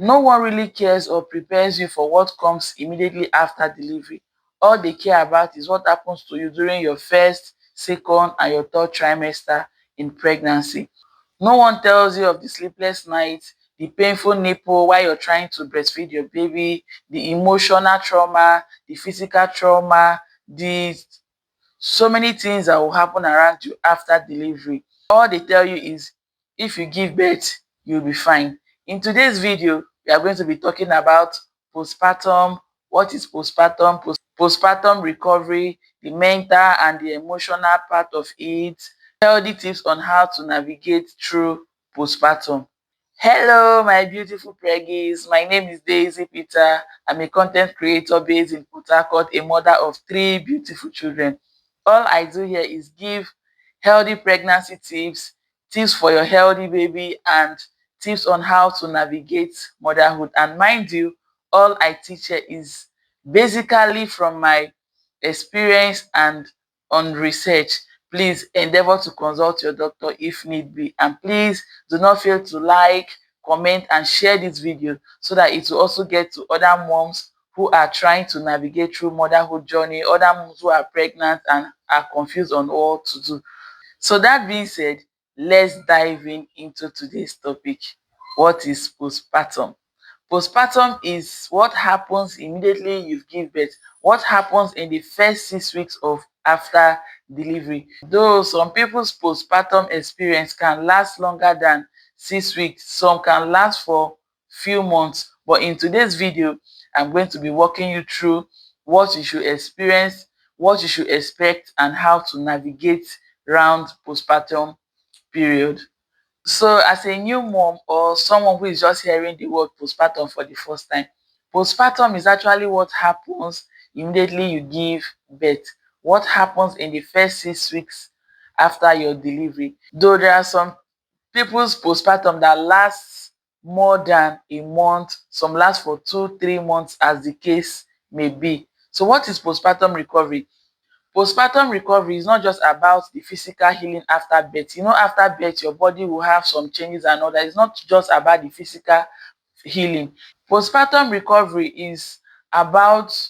No one really cares or prepares you for what comes immediately after delivery. All they care about is what happens to you during your first, second, and your third trimester in pregnancy. No one tells you of the sleepless nights, the painful nipple while you're trying to breastfeed your baby, the emotional trauma, the physical trauma, the so many things that will happen around you after delivery. All they tell you is if you give birth, you'll be fine. In today's video, we are going to be talking about postpartum, what is postpartum, postpartum recovery, the mental and the emotional part of it, healthy tips on how to navigate through postpartum. Hello, my beautiful preggies. My name is Daisy Peter. I'm a content creator based in Port Harcourt, a mother of 3 beautiful children. All I do here is give healthy pregnancy tips, tips for your healthy baby, and tips on how to navigate motherhood. And mind you, all I teach here is basically from my experience and on research. Please endeavor to consult your doctor if need be, and please do not fail to like, comment, and share this video so that it will also get to other moms who are trying to navigate through motherhood journey, other moms who are pregnant and are confused on what to do. So that being said, let's dive into today's topic. What is postpartum? Postpartum is what happens immediately you give birth, what happens in the first 6 weeks of after delivery. Though some people's postpartum experience can last longer than 6 weeks, some can last for few months. But in today's video, I'm going to be walking you through what you should experience, what you should expect, and how to navigate around postpartum period. So as a new mom or someone who is just hearing the word postpartum for the first time, postpartum is actually what happens immediately you give birth. What happens in the first 6 weeks after your delivery. Though there are some people's postpartum that lasts more than a month, some last for 2, 3 months as the case may be. So what is postpartum recovery? Postpartum recovery is not just about the physical healing after birth. You know, after birth, your body will have some changes and all that. It's not just about the physical healing. Postpartum recovery is about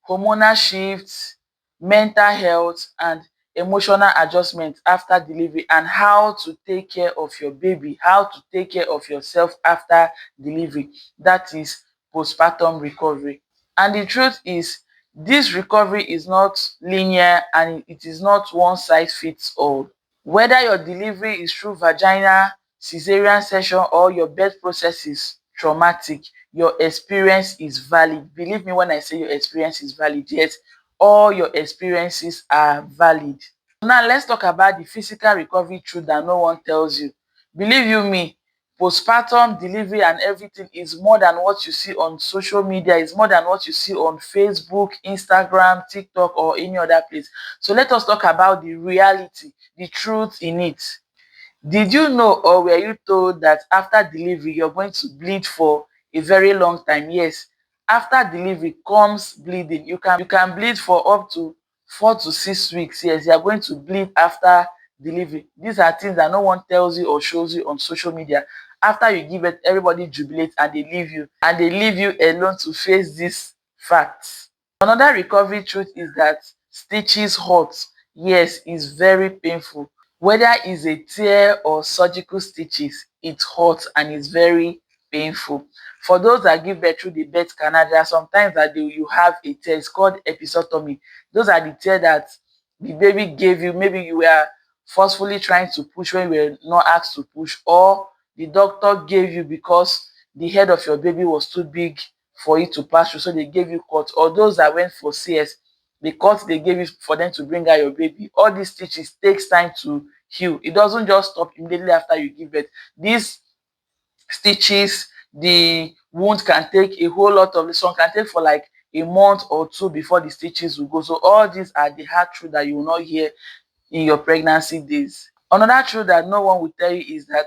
hormonal shifts, mental health, and emotional adjustment after delivery, and how to take care of your baby, how to take care of yourself after delivery. That is postpartum recovery. And the truth is, this recovery is not linear and it is not one size fits all. Whether your delivery is through vaginal, cesarean section, or your birth process is traumatic, your experience is valid. Believe me when I say your experience is valid. Yes, all your experiences are valid. Now let's talk about the physical recovery truth that no one tells you. Believe you me, postpartum delivery and everything is more than what you see on social media, is more than what you see on Facebook, Instagram, TikTok, or any other place. So let us talk about the reality, the truth in it. Did you know, or were you told that after delivery you're going to bleed for a very long time? Yes, after delivery comes bleeding. You can bleed for up to 4 to 6 weeks. Yes, you are going to bleed after delivery. These are things that no one tells you or shows you on social media. After you give it, everybody jubilates and they leave you alone to face these facts. Another recovery truth is that stitches hurt. Yes, it's very painful. Whether it's a tear or surgical stitches, it hurts and it's very painful. For those that give birth through the birth canal, there are sometimes that you have a tear. It's called episiotomy. Those are the tear that the baby gave you. Maybe you were forcefully trying to push when you were not asked to push, or the doctor gave you because the head of your baby was too big for it to pass through, so they gave you cut. Or those that went for CS, the cut they gave you for them to bring out your baby. All these stitches takes time to heal. It doesn't just stop immediately after you give birth. These stitches, the wound can take a whole lot of, some can take for like a month or two before the stitches will go. So all these are the hard truth that you will not hear in your pregnancy days. Another truth that no one will tell you is that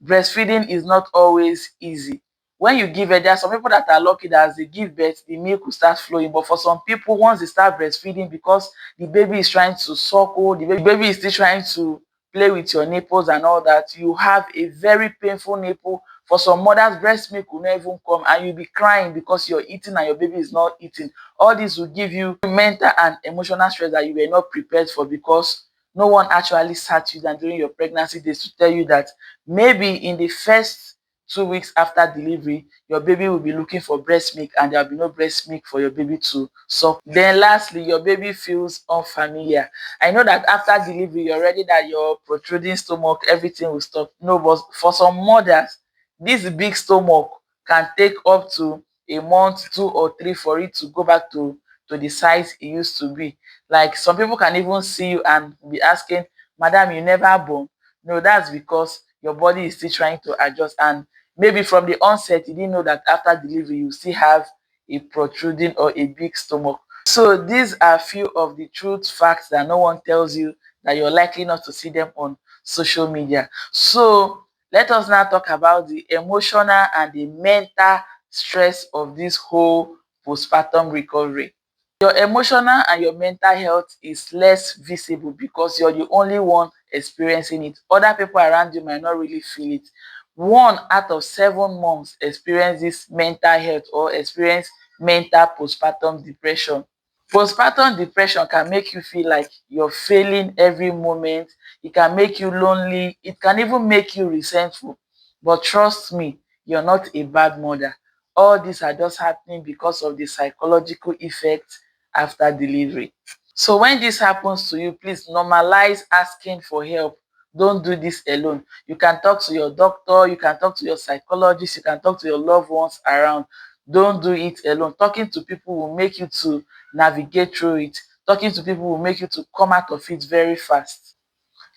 breastfeeding is not always easy. When you give birth, there are some people that are lucky that as they give birth, the milk will start flowing. But for some people, once they start breastfeeding, because the baby is trying to suckle, the baby is still trying to play with your nipples and all that, you have a very painful nipple. For some mothers, breast milk will not even come and you'll be crying because you're eating and your baby is not eating. All this will give you mental and emotional stress that you were not prepared for, because no one actually sat you down during your pregnancy days to tell you that maybe in the first 2 weeks after delivery, your baby will be looking for breast milk and there will be no breast milk for your baby to suck. Then lastly, your baby feels unfamiliar. I know that after delivery, you're ready that your protruding stomach, everything will stop. No, but for some mothers, this big stomach can take up to a month, 2 or 3 for it to go back to the size it used to be. Like some people can even see you and be asking, Madam, you never born? No, that's because your body is still trying to adjust. And maybe from the onset, you didn't know that after delivery, you still have a protruding or a big stomach. So these are few of the truth facts that no one tells you, that you're likely not to see them on social media. So let us now talk about the emotional and the mental stress of this whole postpartum recovery. Your emotional and your mental health is less visible because you're the only one experiencing it. Other people around you might not really feel it. 1 out of 7 moms experience this mental health or experience mental postpartum depression. Postpartum depression can make you feel like you're failing every moment. It can make you lonely. It can even make you resentful. But trust me, you're not a bad mother. All these are just happening because of the psychological effects after delivery. So when this happens to you, please normalize asking for help. Don't do this alone. You can talk to your doctor, you can talk to your psychologist, you can talk to your loved ones around. Don't do it alone. Talking to people will make you to navigate through it. Talking to people will make you to come out of it very fast.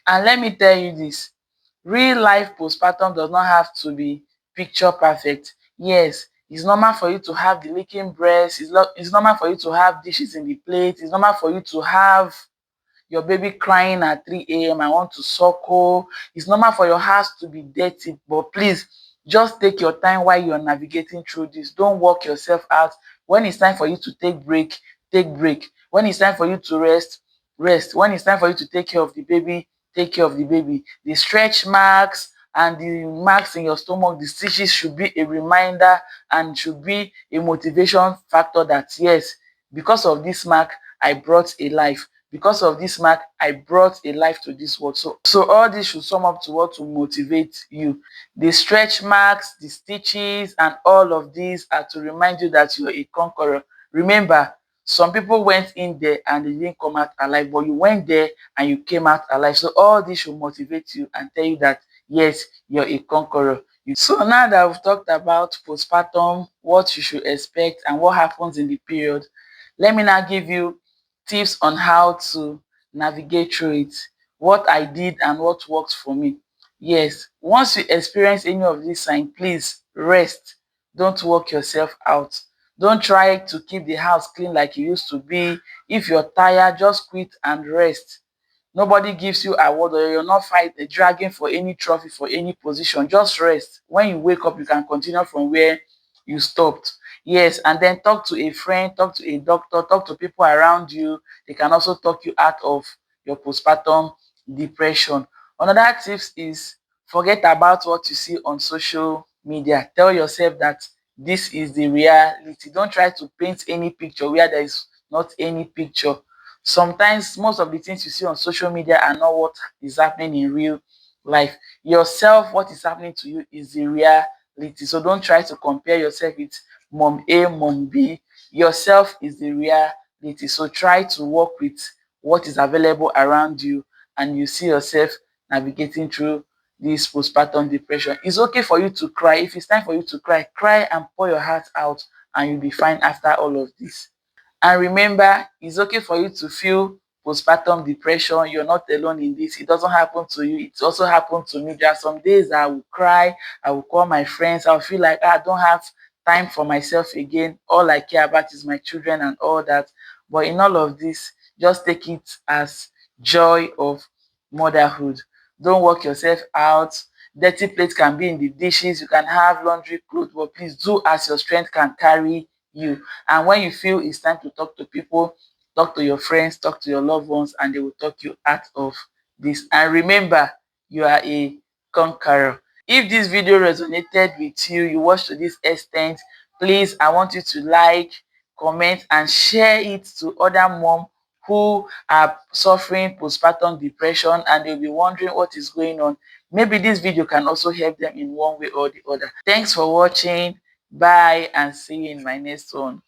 And let me tell you this, real life postpartum does not have to be picture perfect. Yes, it's normal for you to have the leaking breast. It's normal for you to have dishes in the plate. It's normal for you to have your baby crying at 3 a.m. I want to suckle. It's normal for your house to be dirty, but please just take your time while you're navigating through this. Don't work yourself out. When it's time for you to take break, take break. When it's time for you to rest, rest. When it's time for you to take care of the baby, take care of the baby. The stretch marks and the marks in your stomach, the stitches should be a reminder and should be a motivation factor that yes, because of this mark, I brought a life. Because of this mark, I brought a life to this world. So all this should sum up to what to motivate you. The stretch marks, the stitches, and all of these are to remind you that you're a conqueror. Remember, some people went in there and they didn't come out alive, but you went there and you came out alive. So all this should motivate you and tell you that yes, you're a conqueror. So now that we've talked about postpartum, what you should expect and what happens in the period, let me now give you tips on how to navigate through it, what I did and what worked for me. Yes, once you experience any of these signs, please rest. Don't work yourself out. Don't try to keep the house clean like it used to be. If you're tired, just quit and rest. Nobody gives you award or you're not fighting, dragging for any trophy, for any position. Just rest. When you wake up, you can continue from where you stopped. Yes, and then talk to a friend, talk to a doctor, talk to people around you. They can also talk you out of your postpartum depression. Another tips is forget about what you see on social media. Tell yourself that this is the reality. Don't try to paint any picture where there is not any picture. Sometimes most of the things you see on social media are not what is happening in real life. Yourself, what is happening to you is the reality. So don't try to compare yourself with mom A, mom B. Yourself is the reality. So try to work with what is available around you and you see yourself navigating through this postpartum depression. It's okay for you to cry. If it's time for you to cry, cry and pour your heart out and you'll be fine after all of this. And remember, it's okay for you to feel postpartum depression. You're not alone in this. It doesn't happen to you. It also happened to me. There are some days that I will cry. I will call my friends. I'll feel like I don't have time for myself again. All I care about is my children and all that. But in all of this, just take it as joy of motherhood. Don't work yourself out. Dirty plates can be in the dishes. You can have laundry clothes, but please do as your strength can carry you. And when you feel it's time to talk to people, talk to your friends, talk to your loved ones, and they will talk you out of this. And remember, you are a conqueror. If this video resonated with you, you watched to this extent, please, I want you to like, comment, and share it to other moms who are suffering postpartum depression and they'll be wondering what is going on. Maybe this video can also help them in one way or the other. Thanks for watching. Bye, and see you in my next one.